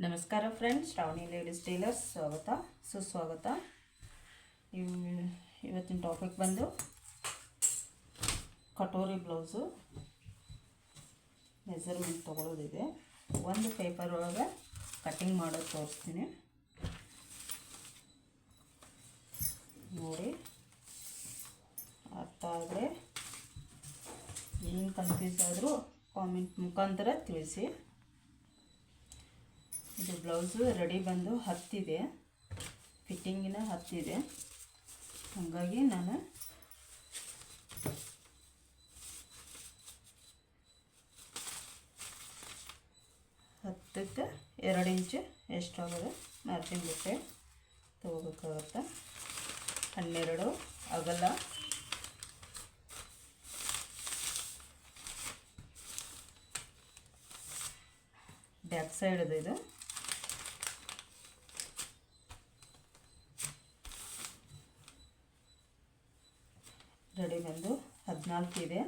ನಮಸ್ಕಾರ friends, Shravani ladies Taylor's ಸ್ವಾಗತ ಸುಸ್ವಾಗತ. ಇವತ್ತಿನ ಟಾಪಿಕ್ ಬಂದು ಕಟೋರಿ ಬ್ಲೌಸು ಮೆಜರ್ಮೆಂಟ್ ತೊಗೊಳ್ಳೋದಿದೆ. ಒಂದು ಪೇಪರ್ ಒಳಗೆ ಕಟ್ಟಿಂಗ್ ಮಾಡೋದು ತೋರಿಸ್ತೀನಿ ನೋಡಿ. ಅರ್ಥ ಆದರೆ ಏನು ಕನ್ಫ್ಯೂಸ್ ಆದರೂ ಕಾಮೆಂಟ್ ಮುಖಾಂತರ ತಿಳಿಸಿ. ಇದು ಬ್ಲೌಸು ರೆಡಿ ಬಂದು 10 ಇದೆ, ಫಿಟ್ಟಿಂಗಿನ 10 ಇದೆ. ಹಾಗಾಗಿ ನಾನು ಹತ್ತಕ್ಕೆ 2 ಇಂಚು ಎಷ್ಟಾಗೋದು ಮಾರ್ಜಿನ್ ಬಿಟ್ಟೆ ತೊಗೋಬೇಕಾಗತ್ತೆ. 12 ಅಗಲ, ಬ್ಯಾಕ್ ಸೈಡ್ ಇದು. ರೆಡಿ ಬಂದು 14 ಇದೆ,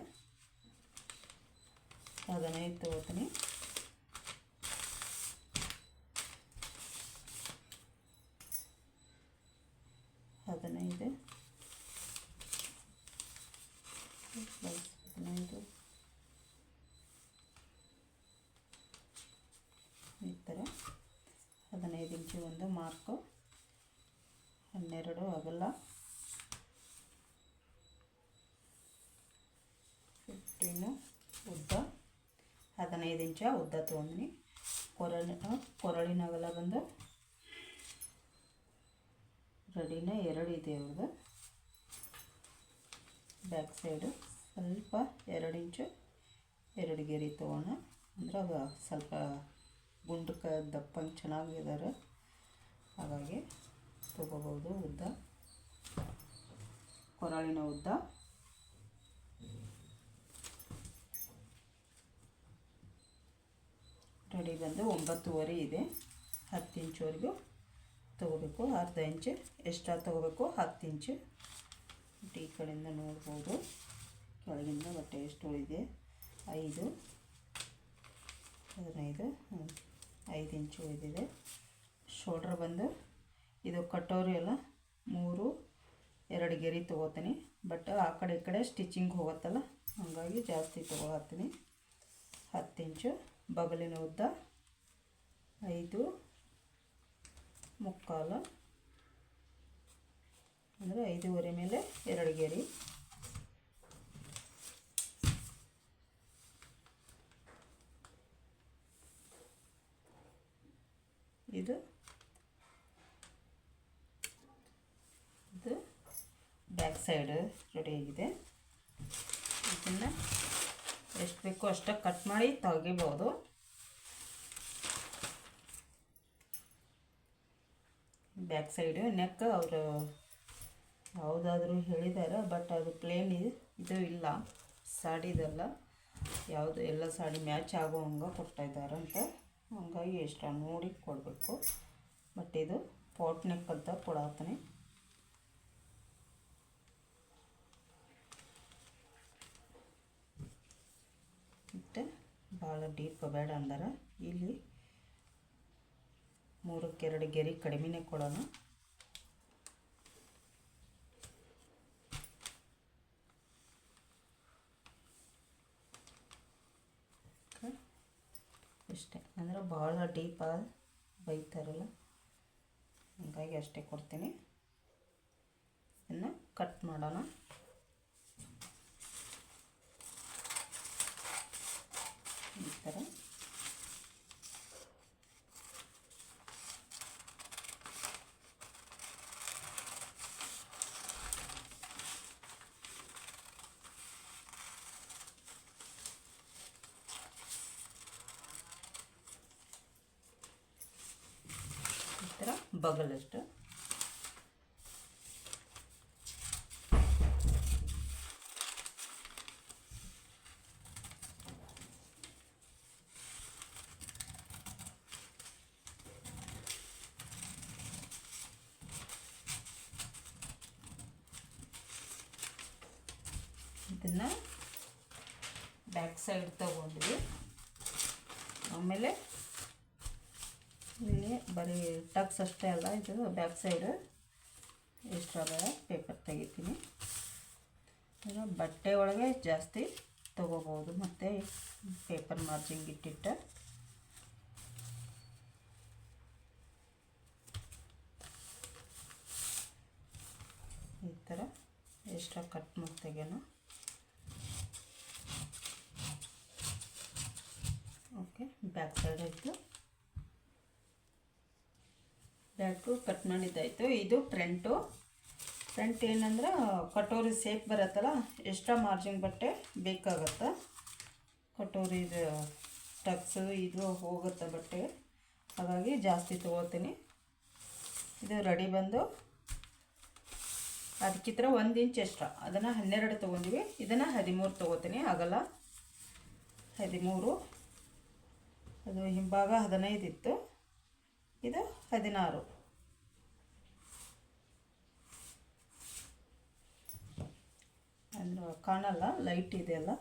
15 ತೊಗೋತೀನಿ. ಈ ಥರ 15 ಇಂಚು ಒಂದು ಮಾರ್ಕು, 12 ಅಗಲ, 15 ಉದ್ದ, 15 ಇಂಚ ಉದ್ದ ತೊಗೊಂಡಿನಿ. ಕೊರಳಿನ ಅಗಲ ಬಂದು ರೆಡಿನ 2 ಇದೆ ಅವ್ರದ್ದು. ಬ್ಯಾಕ್ ಸೈಡು ಸ್ವಲ್ಪ 2 ಇಂಚು 2 ಗೆರೆ ತೊಗೋಣ, ಅಂದ್ರೆ ಅದು ಸ್ವಲ್ಪ ಗುಂಡಕ್ಕೆ ದಪ್ಪಂಗೆ ಚೆನ್ನಾಗಿದ್ದಾರೆ, ಹಾಗಾಗಿ ತೊಗೋಬೋದು. ಉದ್ದ, ಕೊರಳಿನ ಉದ್ದ ರೆಡಿ ಬಂದು 9.5 ಇದೆ. 10 ಇಂಚುವರೆಗೂ ತೊಗೋಬೇಕು. ಅರ್ಧ ಇಂಚು ಎಕ್ಸ್ಟ್ರಾ ತೊಗೋಬೇಕು, 10 ಇಂಚು. ಈ ಕಡೆಯಿಂದ ನೋಡ್ಬೋದು ಕೆಳಗಿಂದ ಬಟ್ಟೆ ಎಷ್ಟು ಉಳಿದೆ. 5 ಇಂಚು ಉಳಿದಿದೆ. ಶೋಲ್ಡ್ರ್ ಬಂದು ಇದು ಕಟೋರಿ ಎಲ್ಲ 2 ಗೆರೆ ತೊಗೋತೀನಿ. ಬಟ್ ಆ ಕಡೆ ಈ ಕಡೆ ಸ್ಟಿಚಿಂಗ್ ಹೋಗುತ್ತಲ್ಲ, ಹಾಗಾಗಿ ಜಾಸ್ತಿ ತೊಗೊಳತ್ತೀನಿ. 10 ಇಂಚು. ಬಗಲಿನ ಉದ್ದ 5.75 ಅಂದರೆ 5.5 ಮೇಲೆ 2 ಗೆರೆ. ಇದು ಬ್ಯಾಕ್ ಸೈಡ್ ರೆಡಿಯಾಗಿದೆ. ಇದನ್ನು ಎಷ್ಟು ಬೇಕೋ ಅಷ್ಟು ಕಟ್ ಮಾಡಿ ತೆಗಿಬೋದು. ಬ್ಯಾಕ್ ಸೈಡು ನೆಕ್ ಅವರು ಯಾವುದಾದ್ರೂ ಹೇಳಿದ್ದಾರೆ, ಬಟ್ ಅದು ಪ್ಲೇನ್ ಇದು ಇಲ್ಲ, ಸಾಡಿದಲ್ಲ ಯಾವುದು, ಎಲ್ಲ ಸಾಡಿ ಮ್ಯಾಚ್ ಆಗೋ ಹಂಗೆ ಕೊಡ್ತಾಯಿದ್ದಾರಂತ, ಹಂಗಾಗಿ ಇಷ್ಟ ನೋಡಿ ಕೊಡಬೇಕು. ಬಟ್ ಇದು ಪಾಟ್ ನೆಕ್ ಅಂತ ಕೊಡತ್ತೀನಿ. ಮತ್ತು ಭಾಳ ಡೀಪ್ ಬೇಡ ಅಂದ್ರೆ ಇಲ್ಲಿ 3ಕ್ಕೆ 2 ಗೆರೆ ಕಡಿಮೆನೇ ಕೊಡೋಣ. ಇಷ್ಟೇ, ಅಂದರೆ ಭಾಳ ಡೀಪ್ ಬೈತಾರಲ್ಲ, ಹಾಗಾಗಿ ಅಷ್ಟೇ ಕೊಡ್ತೀನಿ. ಇದನ್ನು ಕಟ್ ಮಾಡೋಣ. ಈ ಥರ ಬಗಲಷ್ಟು. ಇದನ್ನು ಬ್ಯಾಕ್ ಸೈಡ್ ತಗೊಂಡ್ವಿ. ಆಮೇಲೆ ಬರೀ ಟಕ್ಸ್ ಅಷ್ಟೇ ಅಲ್ಲ, ಇದು ಬ್ಯಾಕ್ ಸೈಡ್ ಎಕ್ಸ್ಟ್ರಾ ಪೇಪರ್ ತೆಗಿತೀನಿ. ಬಟ್ಟೆ ಒಳಗೆ ಜಾಸ್ತಿ ತೊಗೋಬೋದು, ಮತ್ತು ಪೇಪರ್ ಮಾರ್ಜಿಂಗ್ ಇಟ್ಟಿಟ್ಟ ಈ ಥರ ಎಕ್ಸ್ಟ್ರಾ ಕಟ್ ಮಾಡಿ ತೆಗೆಯೋಣ. ಓಕೆ, ಬ್ಯಾಕ್ ಸೈಡ್ ಆಯಿತು, ಬ್ಯಾಕು ಕಟ್ ಮಾಡಿದ್ದಾಯಿತು. ಇದು ಫ್ರಂಟ್ ಏನಂದ್ರೆ ಕಟೋರಿ ಸೇಪ್ ಬರುತ್ತಲ್ಲ, ಎಕ್ಸ್ಟ್ರಾ ಮಾರ್ಜಿನ್ ಬಟ್ಟೆ ಬೇಕಾಗತ್ತೆ. ಕಟೋರಿ ಟಕ್ಸು ಇದು ಹೋಗುತ್ತೆ ಬಟ್ಟೆ, ಹಾಗಾಗಿ ಜಾಸ್ತಿ ತೊಗೋತೀನಿ. ಇದು ರೆಡಿ ಬಂದು ಅದಕ್ಕಿಂತ 1 ಇಂಚ್ ಎಕ್ಸ್ಟ್ರಾ, ಅದನ್ನು 12 ತೊಗೊಂಡಿವಿ, ಇದನ್ನು 13 ತೊಗೋತೀನಿ. ಆಗಲ್ಲ 13, ಅದು ಹಿಂಭಾಗ 15 ಇತ್ತು, ಇದು 16. ಅಂದ್ರೆ ಕಾಣಲ್ಲ, ಲೈಟ್ ಇದೆಯಲ್ಲ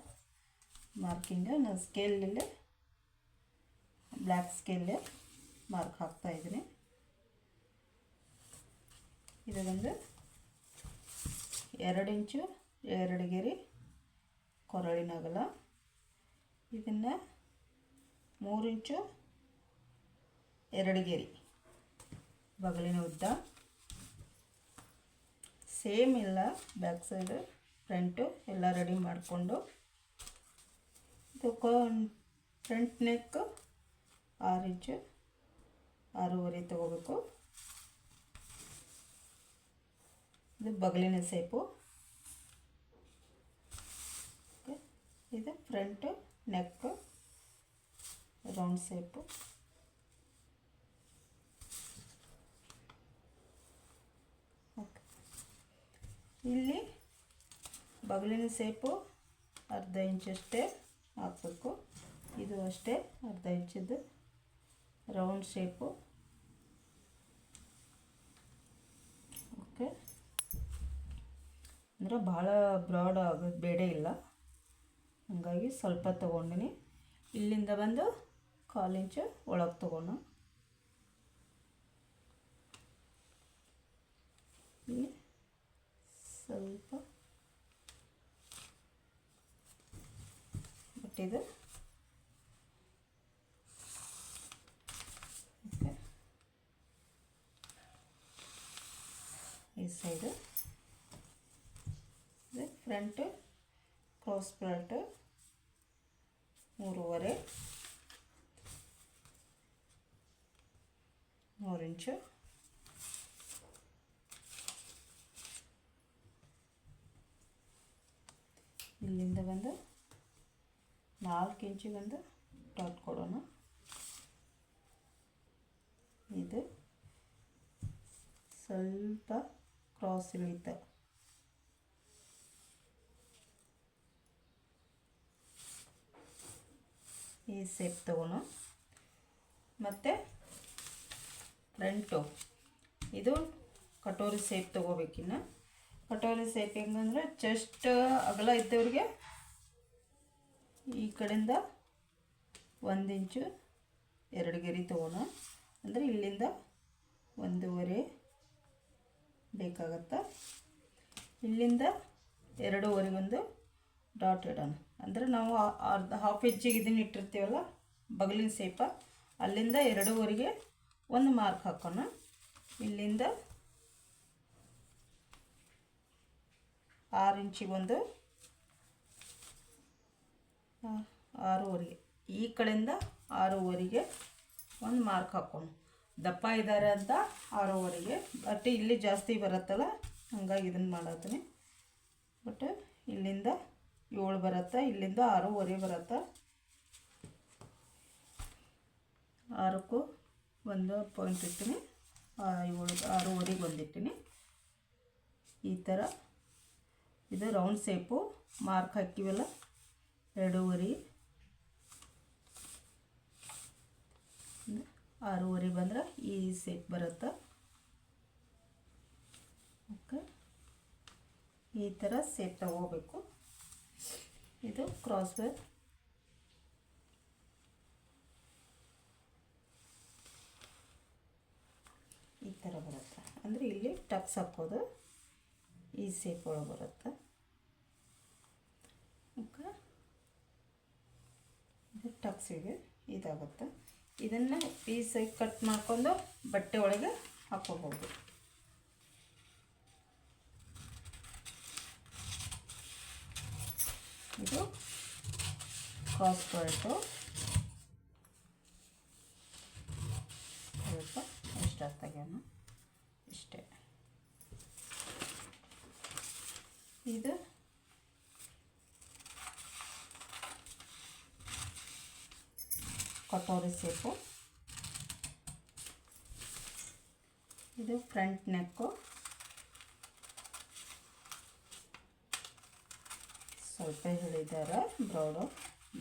ಮಾರ್ಕಿಂಗ್. ನಾನು ಸ್ಕೇಲಲ್ಲಿ ಬ್ಲ್ಯಾಕ್ ಸ್ಕೇಲೇ ಮಾರ್ಕ್ ಹಾಕ್ತಾಯಿದ್ದೀನಿ. ಇದು ಬಂದು 2 ಇಂಚು 2 ಗೆರೆ ಕೊರಳಿನಾಗಲ್ಲ. ಇದನ್ನು 3 ಇಂಚು 2 ಗೆರೆ ಬಗಲಿನ ಉದ್ದ. ಸೇಮ್ ಇಲ್ಲ, ಬ್ಯಾಕ್ ಸೈಡು ಫ್ರಂಟು ಎಲ್ಲ ರೆಡಿ ಮಾಡಿಕೊಂಡು ಇದಕ್ಕೆ ಫ್ರಂಟ್ ನೆಕ್ 6 ಇಂಚು 6.5 ತೊಗೋಬೇಕು. ಇದು ಬಗಲಿನ ಸೇಪು. ಓಕೆ, ಇದು ಫ್ರಂಟು ನೆಕ್ ರೌಂಡ್ ಸೇಪು. ಓಕೆ, ಇಲ್ಲಿ ಬಗಲಿನ ಸೇಪು ಅರ್ಧ ಇಂಚಷ್ಟೇ ಹಾಕಬೇಕು. ಇದು ಅಷ್ಟೇ ಅರ್ಧ ಇಂಚದ್ದು ರೌಂಡ್ ಶೇಪು. ಓಕೆ, ಅಂದರೆ ಭಾಳ ಬ್ರಾಡ್ ಆಗೋದು ಬೇಡ ಇಲ್ಲ, ಹಾಗಾಗಿ ಸ್ವಲ್ಪ ತೊಗೊಂಡಿನಿ. ಇಲ್ಲಿಂದ ಬಂದು 1/4 ಇಂಚು ಒಳಗೆ ತೊಗೋಣ. ಇಲ್ಲಿ ಸ್ವಲ್ಪ ಬಟ್ಟಿದು. ಓಕೆ, ಈ ಸೈಡು ಫ್ರಂಟ್ ಕ್ರಾಸ್ ಬೆಲ್ಟ್ 3.5 3 ಇಂಚು. ಇಲ್ಲಿಂದ ಬಂದು 4 ಇಂಚಿಗೊಂದು ಡಾಟ್ ಕೊಡೋಣ. ಇದು ಸ್ವಲ್ಪ ಕ್ರಾಸ್ ಇಳಿಯುತ್ತೆ. ಈ ಸೇಪ್ ತಗೋಣ. ಮತ್ತು ಫ್ರಂಟು ಇದು ಕಟೋರಿ ಸೇಪ್ ತೊಗೋಬೇಕಿನ್ನ. ಕಟೋರಿ ಸೇಪ್ ಹೆಂಗಂದ್ರೆ ಚೆಸ್ಟ್ ಅಗಲ ಇದ್ದವ್ರಿಗೆ ಈ ಕಡೆಯಿಂದ 1 ಇಂಚು 2 ಗೆರೆ ತೊಗೋಣ. ಅಂದರೆ ಇಲ್ಲಿಂದ 1.5 ಬೇಕಾಗತ್ತೆ. ಇಲ್ಲಿಂದ 2.5 ಡಾಟ್ ಇಡೋಣ. ಅಂದರೆ ನಾವು ಅರ್ಧ ಹಾಫ್ ಇಂಚಿಗೆ ಇದನ್ನು ಇಟ್ಟಿರ್ತೀವಲ್ಲ ಬಗಲಿನ ಸೇಪ, ಅಲ್ಲಿಂದ 2.5ಗೆ ಒಂದು ಮಾರ್ಕ್ ಹಾಕೋಣ. ಇಲ್ಲಿಂದ 6 ಇಂಚಿಗೊಂದು 6.5, ಈ ಕಡೆಯಿಂದ 6.5ಗೆ ಒಂದು ಮಾರ್ಕ್ ಹಾಕೋಣ. ದಪ್ಪ ಇದ್ದಾರೆ ಅಂತ 6.5ಗೆ, ಬಟ್ ಇಲ್ಲಿ ಜಾಸ್ತಿ ಬರುತ್ತಲ್ಲ ಹಂಗಾಗಿ ಇದನ್ನು ಮಾಡತ್ತೀನಿ. ಬಟ್ ಇಲ್ಲಿಂದ 7 ಬರುತ್ತೆ, ಇಲ್ಲಿಂದ 6.5 ಬರುತ್ತೆ. 6ಕ್ಕೂ ಒಂದು ಪಾಯಿಂಟ್ ಇಟ್ಟಿನಿ, 6.5ಗೆ ಒಂದಿಟ್ಟಿನಿ. ಈ ಥರ ಇದು ರೌಂಡ್ ಸೇಪು ಮಾರ್ಕ್ ಹಾಕಿವಲ್ಲ 2.5 6.5 ಬಂದ್ರೆ ಈ ಸೇಪ್ ಬರುತ್ತೆ. ಓಕೆ, ಈ ಥರ ಸೇಪ್ ತಗೋಬೇಕು. ಇದು ಕ್ರಾಸ್ ವೇರ್. ಥರ ಬರುತ್ತೆ. ಅಂದರೆ ಇಲ್ಲಿ ಟಕ್ಸ್ ಹಾಕೋದು ಈ ಸೇಪ್ ಒಳಗೆ ಬರುತ್ತೆ. ಓಕೆ, ಇದು ಟಕ್ಸಿಗೆ ಇದಾಗುತ್ತೆ. ಇದನ್ನು ಪೀಸಾಗಿ ಕಟ್ ಮಾಡ್ಕೊಂಡು ಬಟ್ಟೆ ಒಳಗೆ ಹಾಕೋಬೋದು. ಇದು ಕ್ರಾಸ್ ಸ್ಕರ್ಟು ಸ್ವಲ್ಪ ಇಷ್ಟ ತೆಗೆಯೋಣ, ಇಷ್ಟೇ. ಇದು ಕಟೋರಿ ಸೇಪು. ಇದು ಫ್ರಂಟ್ ನೆಕ್ಕು, ಸ್ವಲ್ಪ ಹೇಳಿದ್ದಾರೆ ಬ್ರೌಡು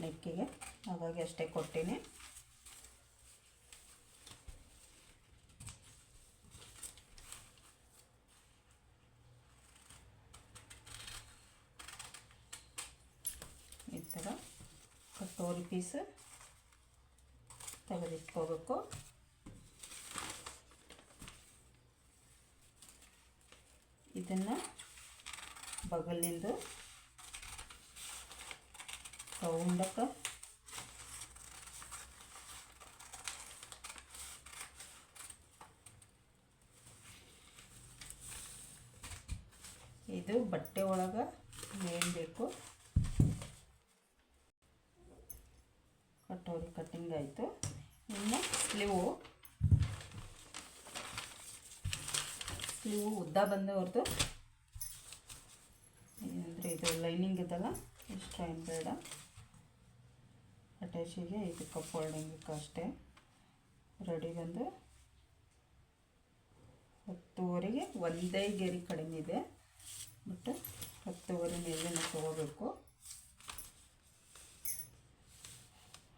ನೆಕ್ಕಿಗೆ, ಹಾಗಾಗಿ ಅಷ್ಟೇ ಕೊಟ್ಟಿನಿ. ಈ ಥರ ಕಟೋರಿ ಪೀಸ್ ತೆಗೆದಿಟ್ಕೋಬೇಕು. ಇದನ್ನು ಬಗಲಿಂದ ರೌಂಡಕ್ಕೆ ಇದು ಬಟ್ಟೆ ಒಳಗೆ ಏನು ಬೇಕು. ಕಟೋರಿ ಕಟ್ಟಿಂಗ್ ಆಯಿತು. ಇನ್ನು ಸ್ಲೀವು ಉದ್ದ ಬಂದವ್ರದ್ದು, ಅಂದರೆ ಇದು ಲೈನಿಂಗ್ ಇದಲ್ಲ, ಇಷ್ಟ ಏನು ಬೇಡ. ಅಟ್ಯಾಚಿಗೆ ಇದು ಕಪ್ ಹೋಲ್ಡಿಂಗಕ್ಕೆ ಅಷ್ಟೇ. ರೆಡಿ ಬಂದು 10:30ಗೆ ಒಂದೇ ಗೆರೆ ಕಡಿಮೆ ಇದೆ, ಬಟ್ 10:30 ಮೇಲೆ ತೊಗೋಬೇಕು.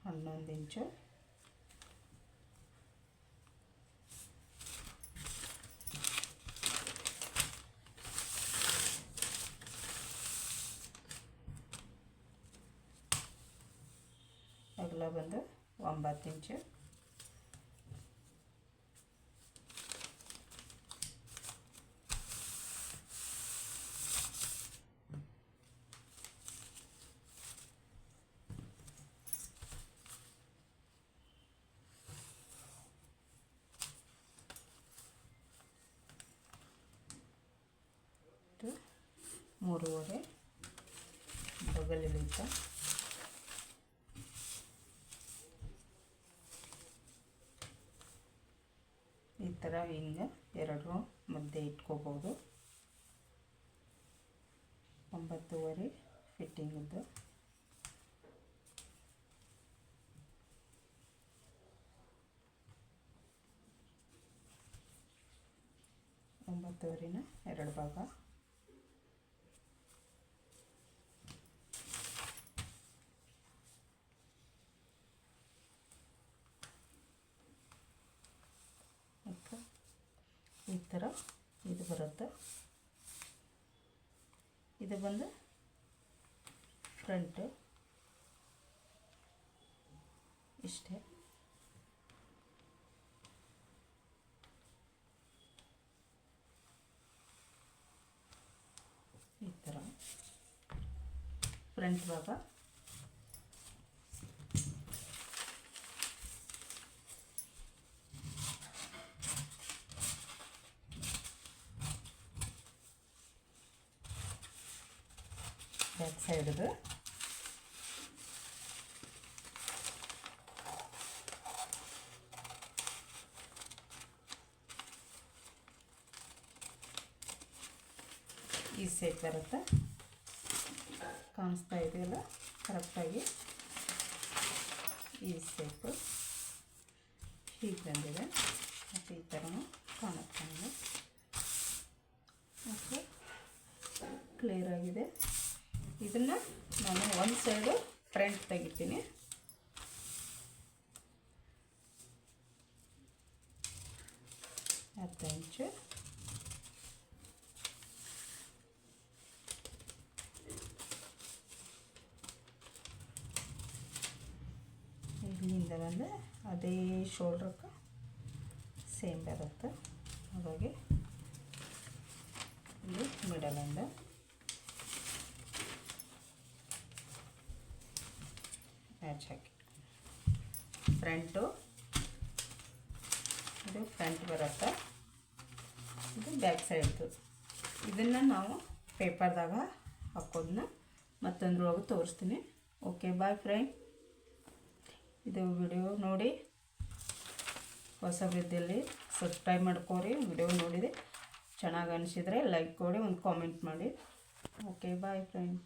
11 ಇಂಚು. ಅಗಲ ಬಂದು 9 ಇಂಚು. ಮೂರುವರೆ ಬಗಲಿಲಿದ್ದ ಈ ಥರ ಹಿಂಗೆ ಎರಡು ಮಧ್ಯೆ ಇಟ್ಕೋಬೋದು. 9:30 ಫಿಟ್ಟಿಂಗಿದ್ದು. ಒಂಬತ್ತುವರೆನ ಎರಡು ಭಾಗ. ಈ ಥರ ಇದು ಬರುತ್ತೆ. ಇದು ಬಂದು ಫ್ರಂಟ್ ಇಷ್ಟೇ. ಈ ಥರ ಫ್ರಂಟ್ ಭಾಗ. ಬ್ಯಾಕ್ ಸೈಡ್ದು ಈ ಸೇಪ್ ಬರುತ್ತೆ. ಕಾಣಿಸ್ತಾ ಇದೆಯಲ್ಲ ಕರೆಕ್ಟಾಗಿ ಈ ಸೇಪು ಹೀಗೆ ಬಂದಿದೆ. ಮತ್ತು ಈ ಥರನೂ ಕಾಣುತ್ತೆ ನನಗೆ. ಓಕೆ, ಕ್ಲಿಯರ್ ಆಗಿದೆ. ಇದನ್ನು ನಾನು ಒಂದು ಸೈಡು ಫ್ರಂಟ್ ತೆಗಿತೀನಿ. ಅರ್ಧ ಇಂಚು. ಇಲ್ಲಿಂದ ಬಂದು ಅದೇ ಶೋಲ್ಡ್ರಕ್ಕೆ ಸೇಮ್ ಬರುತ್ತೆ. ಹಾಗಾಗಿ ಇಲ್ಲಿ ಮಿಡಲಿಂದ ಮ್ಯಾಚ್ ಹಾಕಿ ಫ್ರಂಟು ಇದು ಫ್ರಂಟ್ ಬರುತ್ತೆ, ಇದು ಬ್ಯಾಕ್ ಸೈಡ್ದು. ಇದನ್ನು ನಾವು ಪೇಪರ್ದಾಗ ಹಾಕೋದನ್ನ ಮತ್ತೊಂದ್ರೊಳಗೆ ತೋರಿಸ್ತೀನಿ. Okay bye friend. ಇದು ವಿಡಿಯೋ ನೋಡಿ ಹೊಸಬ್ರಿದ್ದಲ್ಲಿ ಸಬ್ಸ್ಕ್ರೈಬ್ ಮಾಡ್ಕೋರಿ. ವಿಡಿಯೋ ನೋಡಿದೆ ಚೆನ್ನಾಗಿ ಅನಿಸಿದರೆ ಲೈಕ್ ಕೊಡಿ, ಒಂದು ಕಾಮೆಂಟ್ ಮಾಡಿ. Okay bye friend.